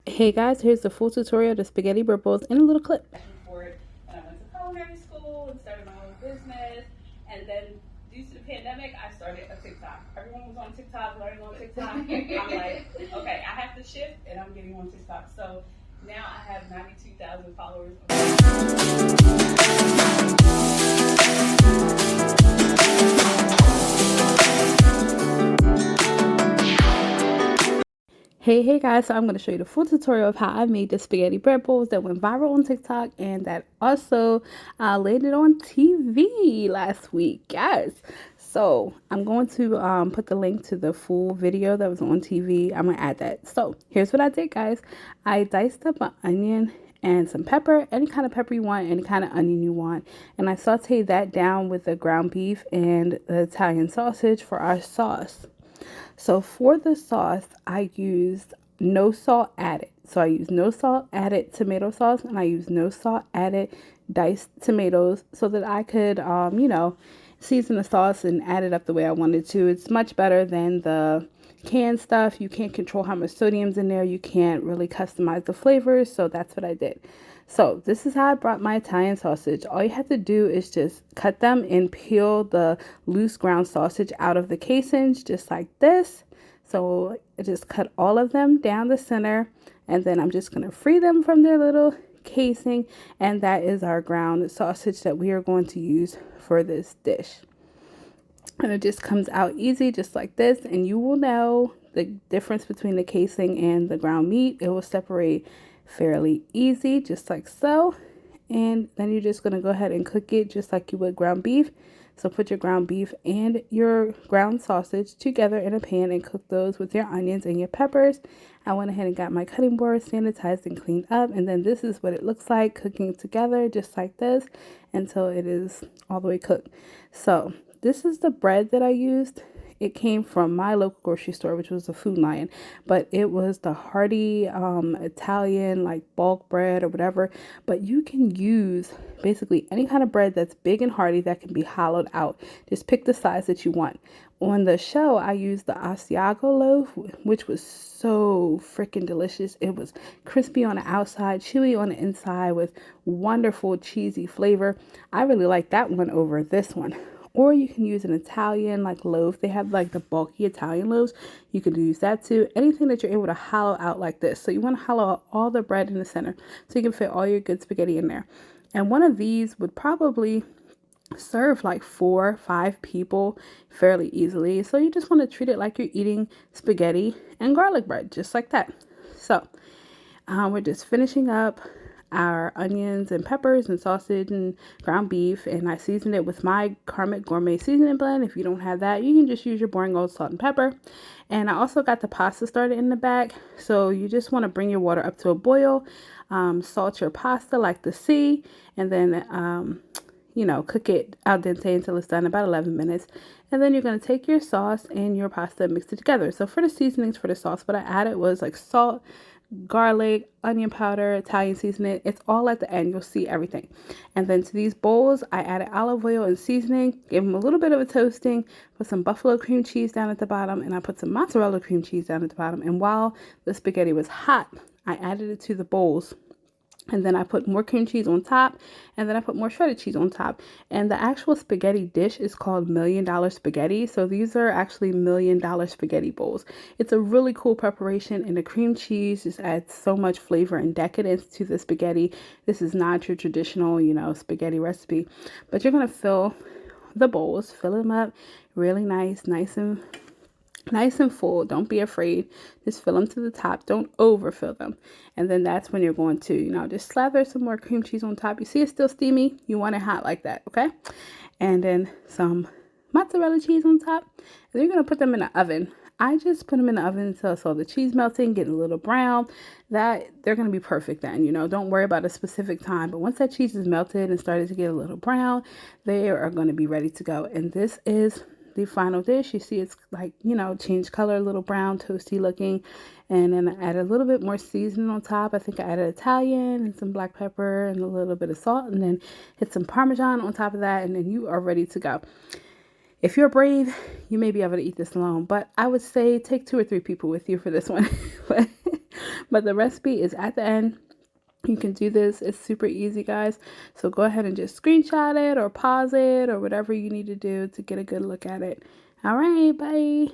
Hey guys, here's the full tutorial of the spaghetti bread bowls in a little clip. For it, and I went to culinary school and started my own business. And then due to the pandemic, I started a TikTok. Everyone was on TikTok, learning on TikTok. I'm like, okay, I have to shift, and I'm getting on TikTok. So now I have 92,000 followers. Hey guys, so I'm going to show you the full tutorial of how I made the spaghetti bread bowls that went viral on TikTok and that also landed on TV last week. Yes, so I'm going to put the link to the full video that was on TV. I'm going to add that. So here's what I did, guys. I diced up an onion and some pepper, any kind of pepper you want, any kind of onion you want, and I sauteed that down with the ground beef and the Italian sausage for our sauce. So for the sauce, I used no salt added. So I used no salt added tomato sauce, and I used no salt added diced tomatoes so that I could, season the sauce and add it up the way I wanted to. It's much better than the canned stuff. You can't control how much sodium's in there. You can't really customize the flavors. So that's what I did. So this is how I brought my Italian sausage. All you have to do is just cut them and peel the loose ground sausage out of the casings just like this. So I just cut all of them down the center, and then I'm just going to free them from their little casing, and that is our ground sausage that we are going to use for this dish. And it just comes out easy just like this, and you will know the difference between the casing and the ground meat. It will separate fairly easy just like so, and then you're just going to go ahead and cook it just like you would ground beef. So put your ground beef and your ground sausage together in a pan and cook those with your onions and your peppers. I went ahead and got my cutting board sanitized and cleaned up, and then this is what it looks like cooking together just like this until it is all the way cooked. So this is the bread that I used. It came from my local grocery store, which was the Food Lion, but it was the hearty Italian like bulk bread or whatever. But you can use basically any kind of bread that's big and hearty that can be hollowed out. Just pick the size that you want. On the show, I used the Asiago loaf, which was so freaking delicious. It was crispy on the outside, chewy on the inside with wonderful cheesy flavor. I really like that one over this one. Or you can use an Italian like loaf. They have like the bulky Italian loaves. You can use that too. Anything that you're able to hollow out like this. So you want to hollow out all the bread in the center so you can fit all your good spaghetti in there. And one of these would probably serve like 4 or 5 people fairly easily. So you just want to treat it like you're eating spaghetti and garlic bread, just like that. So we're just finishing up our onions and peppers and sausage and ground beef, and I seasoned it with my Karmic Gourmet seasoning blend. If you don't have that, you can just use your boring old salt and pepper. And I also got the pasta started in the back, so you just want to bring your water up to a boil, salt your pasta like the sea, and then cook it al dente until it's done, about 11 minutes. And then you're going to take your sauce and your pasta and mix it together. So for the seasonings for the sauce, what I added was like salt, garlic, onion powder, Italian seasoning. It's all at the end. You'll see everything. And then to these bowls, I added olive oil and seasoning, gave them a little bit of a toasting, put some buffalo cream cheese down at the bottom, and I put some mozzarella cream cheese down at the bottom. And while the spaghetti was hot, I added it to the bowls. And then I put more cream cheese on top, and then I put more shredded cheese on top. And the actual spaghetti dish is called $1 Million Spaghetti. So these are actually $1 Million spaghetti bowls. It's a really cool preparation, and the cream cheese just adds so much flavor and decadence to the spaghetti. This is not your traditional, spaghetti recipe, but you're going to fill the bowls, fill them up really nice and full. Don't be afraid. Just fill them to the top. Don't overfill them. And then that's when you're going to, just slather some more cream cheese on top. You see it's still steamy. You want it hot like that, okay? And then some mozzarella cheese on top. And then you're going to put them in the oven. I just put them in the oven until so the cheese melting, getting a little brown. That they're going to be perfect then, Don't worry about a specific time. But once that cheese is melted and started to get a little brown, they are going to be ready to go. And this is the final dish. You see it's like, changed color, a little brown, toasty looking. And then I added a little bit more seasoning on top. I think I added Italian and some black pepper and a little bit of salt, and then hit some Parmesan on top of that, and then you are ready to go. If you're brave, you may be able to eat this alone, but I would say take 2 or 3 people with you for this one. But But the recipe is at the end. You can do this. It's super easy, guys. So go ahead and just screenshot it or pause it or whatever you need to do to get a good look at it. All right, bye.